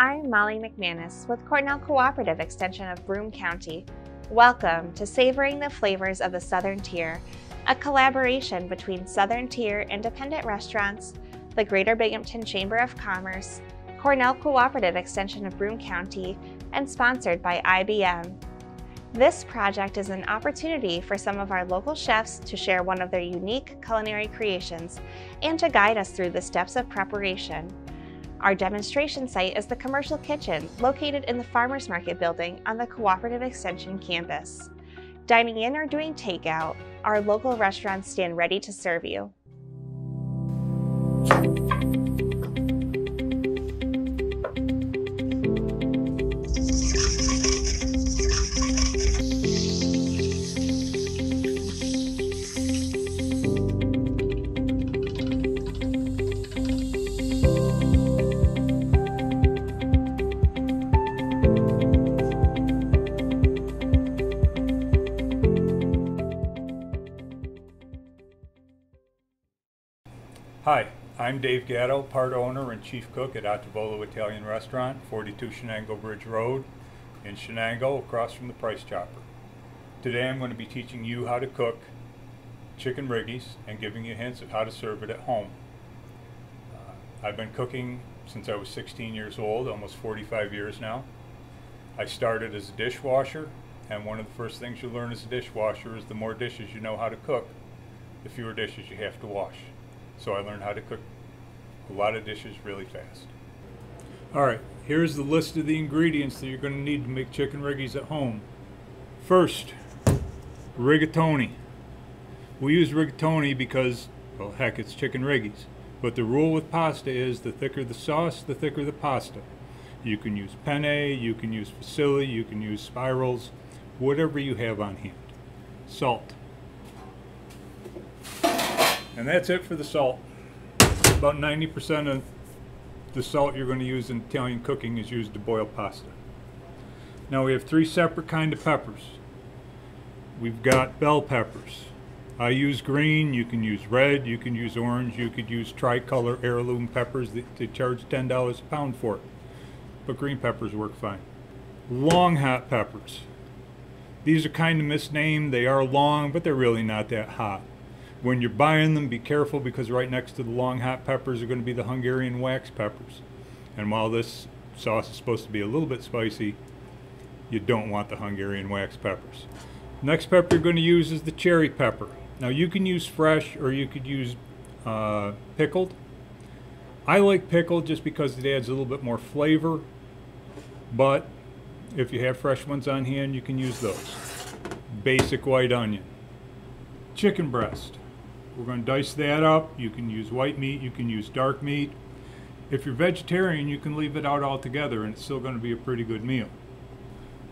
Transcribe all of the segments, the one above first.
I'm Molly McManus with Cornell Cooperative Extension of Broome County. Welcome to Savoring the Flavors of the Southern Tier, a collaboration between Southern Tier independent restaurants, the Greater Binghamton Chamber of Commerce, Cornell Cooperative Extension of Broome County, and sponsored by IBM. This project is an opportunity for some of our local chefs to share one of their unique culinary creations and to guide us through the steps of preparation. Our demonstration site is the Commercial Kitchen, located in the Farmers Market building on the Cooperative Extension campus. Dining in or doing takeout, our local restaurants stand ready to serve you. Hi, I'm Dave Gatto, part owner and chief cook at A Tavolo Italian Restaurant, 42 Shenango Bridge Road in Shenango, across from the Price Chopper. Today I'm going to be teaching you how to cook Chicken Riggies and giving you hints of how to serve it at home. I've been cooking since I was 16 years old, almost 45 years now. I started as a dishwasher, and one of the first things you learn as a dishwasher is the more dishes you know how to cook, the fewer dishes you have to wash. So I learned how to cook a lot of dishes really fast. Alright, here's the list of the ingredients that you're going to need to make chicken riggies at home. First, rigatoni. We use rigatoni because, well, heck, it's chicken riggies. But the rule with pasta is the thicker the sauce, the thicker the pasta. You can use penne, you can use fusilli, you can use spirals, whatever you have on hand. Salt. And that's it for the salt. About 90% of the salt you're going to use in Italian cooking is used to boil pasta. Now we have three separate kinds of peppers. We've got bell peppers. I use green, you can use red, you can use orange, you could use tricolor heirloom peppers that they charge $10 a pound for it. But green peppers work fine. Long hot peppers. These are kind of misnamed. They are long, but they're really not that hot. When you're buying them, be careful, because right next to the long hot peppers are going to be the Hungarian wax peppers. And while this sauce is supposed to be a little bit spicy, you don't want the Hungarian wax peppers. Next pepper you're going to use is the cherry pepper. Now you can use fresh or you could use pickled. I like pickled just because it adds a little bit more flavor, but if you have fresh ones on hand, you can use those. Basic white onion. Chicken breast. We're going to dice that up. You can use white meat, you can use dark meat. If you're vegetarian, you can leave it out altogether and it's still going to be a pretty good meal.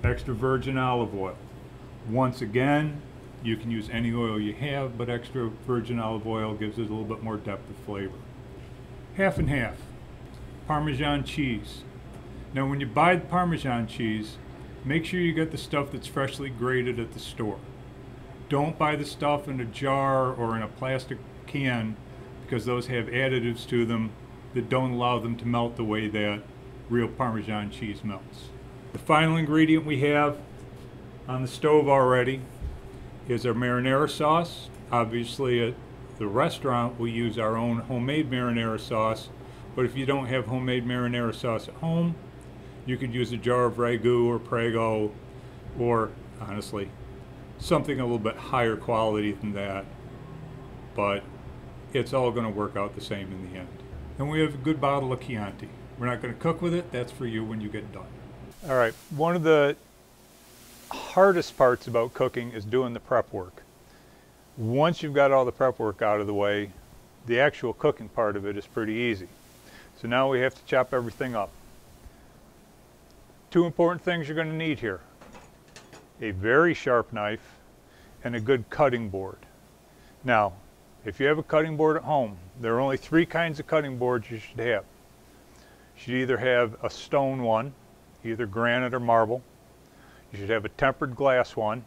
Extra virgin olive oil. Once again, you can use any oil you have, but extra virgin olive oil gives it a little bit more depth of flavor. Half and half. Parmesan cheese. Now when you buy the Parmesan cheese, make sure you get the stuff that's freshly grated at the store. Don't buy the stuff in a jar or in a plastic can, because those have additives to them that don't allow them to melt the way that real Parmesan cheese melts. The final ingredient we have on the stove already is our marinara sauce. Obviously at the restaurant we use our own homemade marinara sauce, but if you don't have homemade marinara sauce at home, you could use a jar of ragu or prego, or honestly something a little bit higher quality than that, but it's all going to work out the same in the end. And we have a good bottle of Chianti. We're not going to cook with it. That's for you when you get done. All right, one of the hardest parts about cooking is doing the prep work. Once you've got all the prep work out of the way, the actual cooking part of it is pretty easy. So now we have to chop everything up. Two important things you're going to need here: a very sharp knife and a good cutting board. Now, if you have a cutting board at home, there are only three kinds of cutting boards you should have. You should either have a stone one, either granite or marble. You should have a tempered glass one.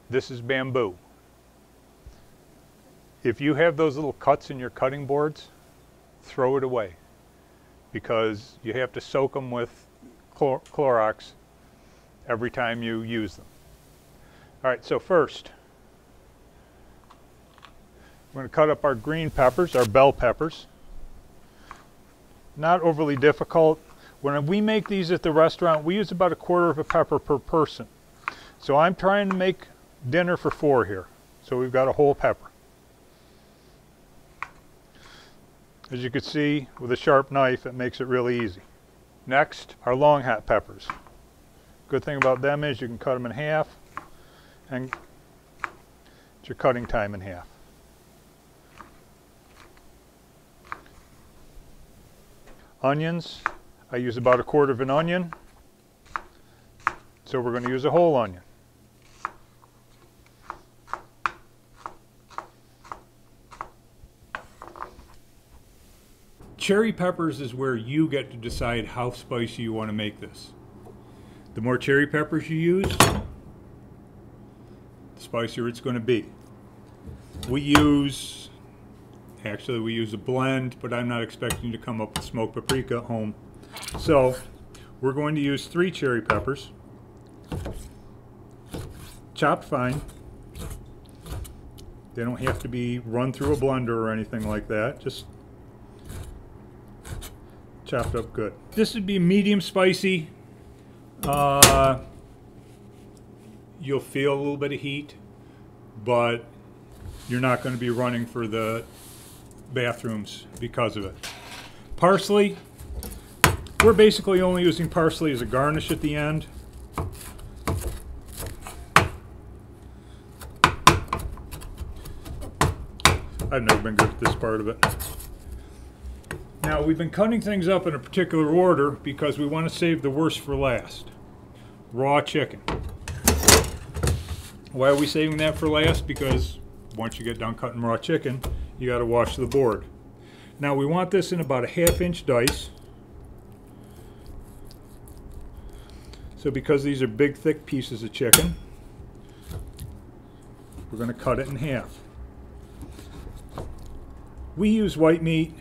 This is bamboo. If you have those little cuts in your cutting boards, throw it away, because you have to soak them with Clorox every time you use them. All right, so first, we're going to cut up our green peppers, our bell peppers. Not overly difficult. When we make these at the restaurant, we use about 1/4 of a pepper per person. So I'm trying to make dinner for 4 here. So we've got a whole pepper. As you can see, with a sharp knife, it makes it really easy. Next, our long hot peppers. Good thing about them is you can cut them in half and get your cutting time in half. Onions, I use about 1/4 of an onion, so we're going to use a whole onion. Cherry peppers is where you get to decide how spicy you want to make this. The more cherry peppers you use, the spicier it's going to be. We use a blend, but I'm not expecting to come up with smoked paprika at home. So we're going to use 3 cherry peppers, chopped fine. They don't have to be run through a blender or anything like that, just chopped up good. This would be medium spicy. You'll feel a little bit of heat, but you're not going to be running for the bathrooms because of it. Parsley, we're basically only using parsley as a garnish at the end. I've never been good at this part of it. Now, we've been cutting things up in a particular order because we want to save the worst for last. Raw chicken. Why are we saving that for last? Because once you get done cutting raw chicken, you got to wash the board. Now, we want this in about a 1/2 inch dice. So because these are big, thick pieces of chicken, we're going to cut it in half. We use white meat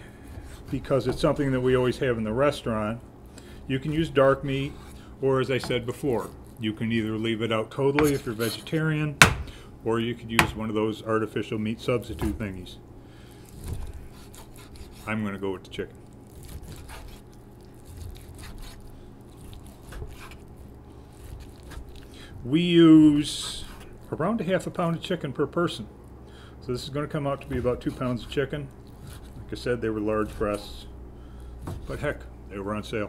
because it's something that we always have in the restaurant. You can use dark meat, or as I said before, you can either leave it out totally if you're vegetarian, or you could use one of those artificial meat substitute thingies. I'm going to go with the chicken. We use around 1/2 pound of chicken per person. So this is going to come out to be about 2 pounds of chicken. Like I said, they were large breasts, but heck, they were on sale.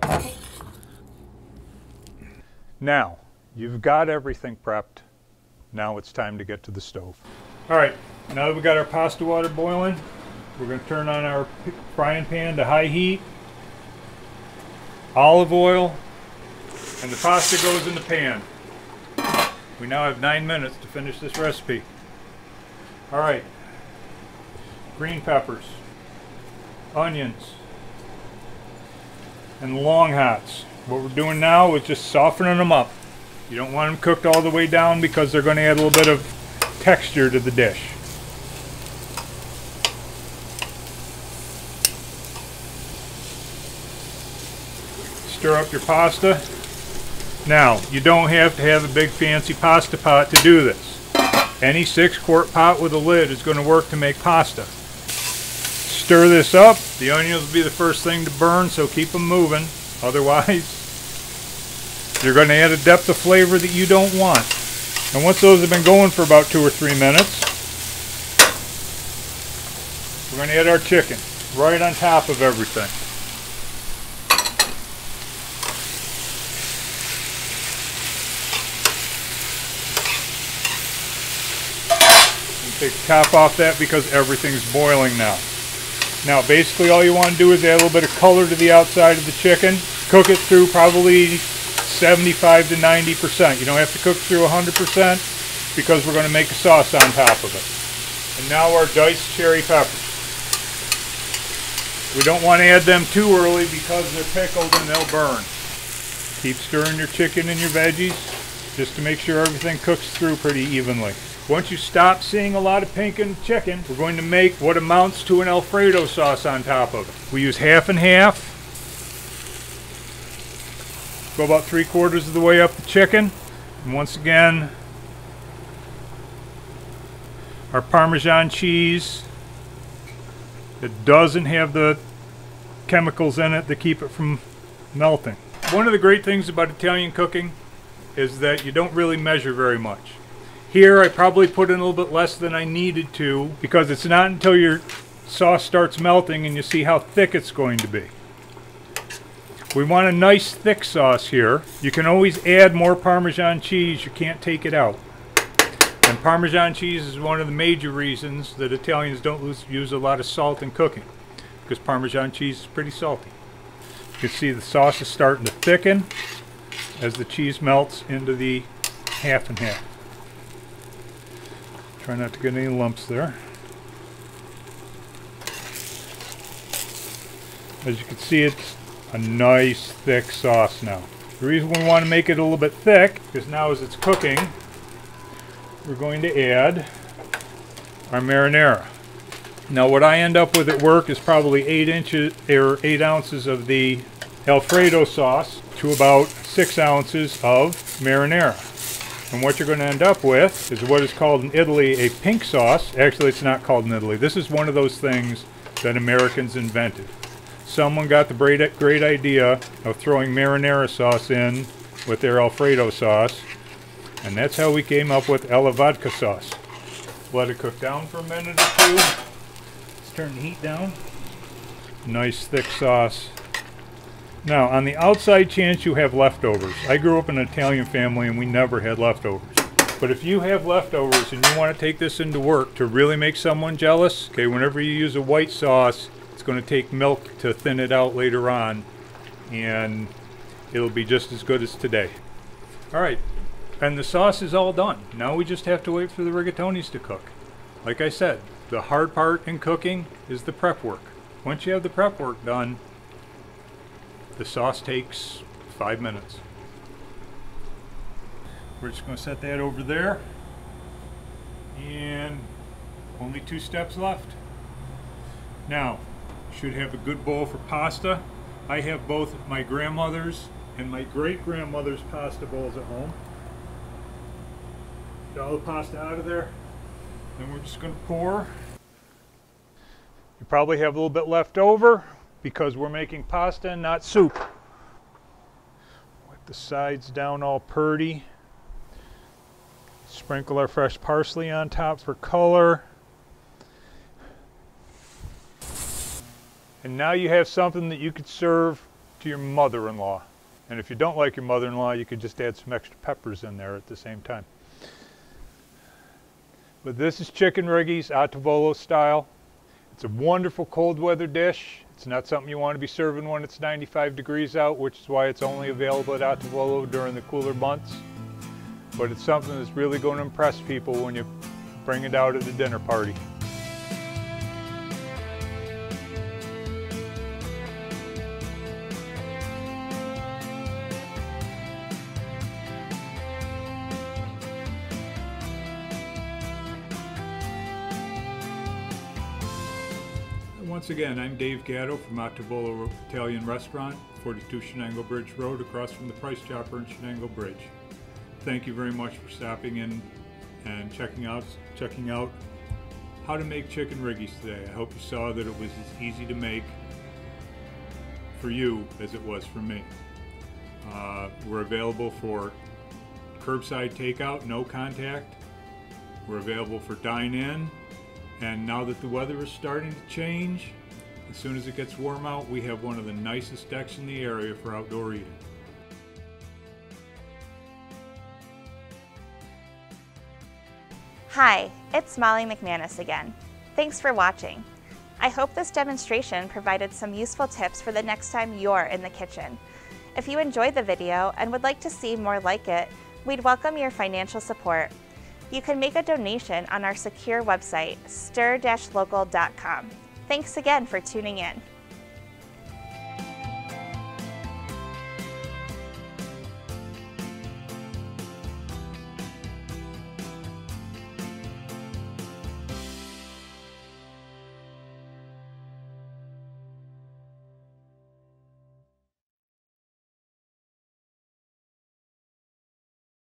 Now, you've got everything prepped. Now it's time to get to the stove. All right, now that we've got our pasta water boiling, we're going to turn on our frying pan to high heat. Olive oil, and the pasta goes in the pan. We now have 9 minutes to finish this recipe. All right, green peppers, onions, and long hots. What we're doing now is just softening them up. You don't want them cooked all the way down because they're going to add a little bit of texture to the dish. Stir up your pasta. Now, you don't have to have a big fancy pasta pot to do this. Any 6-quart pot with a lid is going to work to make pasta. Stir this up. The onions will be the first thing to burn, so keep them moving. Otherwise, you're going to add a depth of flavor that you don't want. And once those have been going for about 2 or 3 minutes, we're going to add our chicken right on top of everything. Take the top off that because everything's boiling now. Now basically all you want to do is add a little bit of color to the outside of the chicken. Cook it through probably 75 to 90%. You don't have to cook through 100% because we're going to make a sauce on top of it. And now our diced cherry peppers. We don't want to add them too early because they're pickled and they'll burn. Keep stirring your chicken and your veggies just to make sure everything cooks through pretty evenly. Once you stop seeing a lot of pink in the chicken, we're going to make what amounts to an Alfredo sauce on top of it. We use half and half. Go about 3/4 of the way up the chicken. And once again, our Parmesan cheese. It doesn't have the chemicals in it that keep it from melting. One of the great things about Italian cooking is that you don't really measure very much. Here I probably put in a little bit less than I needed to, because it's not until your sauce starts melting and you see how thick it's going to be. We want a nice thick sauce here. You can always add more Parmesan cheese, you can't take it out. And Parmesan cheese is one of the major reasons that Italians don't use a lot of salt in cooking, because Parmesan cheese is pretty salty. You can see the sauce is starting to thicken as the cheese melts into the half and half. Try not to get any lumps there. As you can see, it's a nice thick sauce now. The reason we want to make it a little bit thick is now as it's cooking, we're going to add our marinara. Now what I end up with at work is probably 8 ounces of the Alfredo sauce to about 6 ounces of marinara. And what you're going to end up with is what is called in Italy a pink sauce. Actually, it's not called in Italy. This is one of those things that Americans invented. Someone got the great idea of throwing marinara sauce in with their Alfredo sauce, and that's how we came up with alla vodka sauce. Let it cook down for a minute or two. Let's turn the heat down. Nice thick sauce. Now, on the outside chance you have leftovers. I grew up in an Italian family and we never had leftovers. But if you have leftovers and you want to take this into work to really make someone jealous, okay, whenever you use a white sauce, it's going to take milk to thin it out later on, and it'll be just as good as today. Alright, and the sauce is all done. Now we just have to wait for the rigatonis to cook. Like I said, the hard part in cooking is the prep work. Once you have the prep work done, the sauce takes 5 minutes. We're just going to set that over there, and only 2 steps left. Now, you should have a good bowl for pasta. I have both my grandmother's and my great-grandmother's pasta bowls at home. Get all the pasta out of there. Then we're just going to pour. You probably have a little bit left over because we're making pasta and not soup. Wipe the sides down all purty. Sprinkle our fresh parsley on top for color. And now you have something that you could serve to your mother-in-law. And if you don't like your mother-in-law, you could just add some extra peppers in there at the same time. But this is Chicken Riggies, A Tavolo style. It's a wonderful cold weather dish. It's not something you want to be serving when it's 95 degrees out, which is why it's only available at A Tavolo during the cooler months. But it's something that's really going to impress people when you bring it out at a dinner party. Once again, I'm Dave Gatto from A Tavolo Italian Restaurant, 42 Shenango Bridge Road, across from the Price Chopper in Shenango Bridge. Thank you very much for stopping in and checking out how to make chicken riggies today. I hope you saw that it was as easy to make for you as it was for me. We're available for curbside takeout, no contact. We're available for dine-in. And now that the weather is starting to change, as soon as it gets warm out, we have one of the nicest decks in the area for outdoor eating. Hi, it's Molly McManus again. Thanks for watching. I hope this demonstration provided some useful tips for the next time you're in the kitchen. If you enjoyed the video and would like to see more like it, we'd welcome your financial support. You can make a donation on our secure website, stir-local.com. Thanks again for tuning in.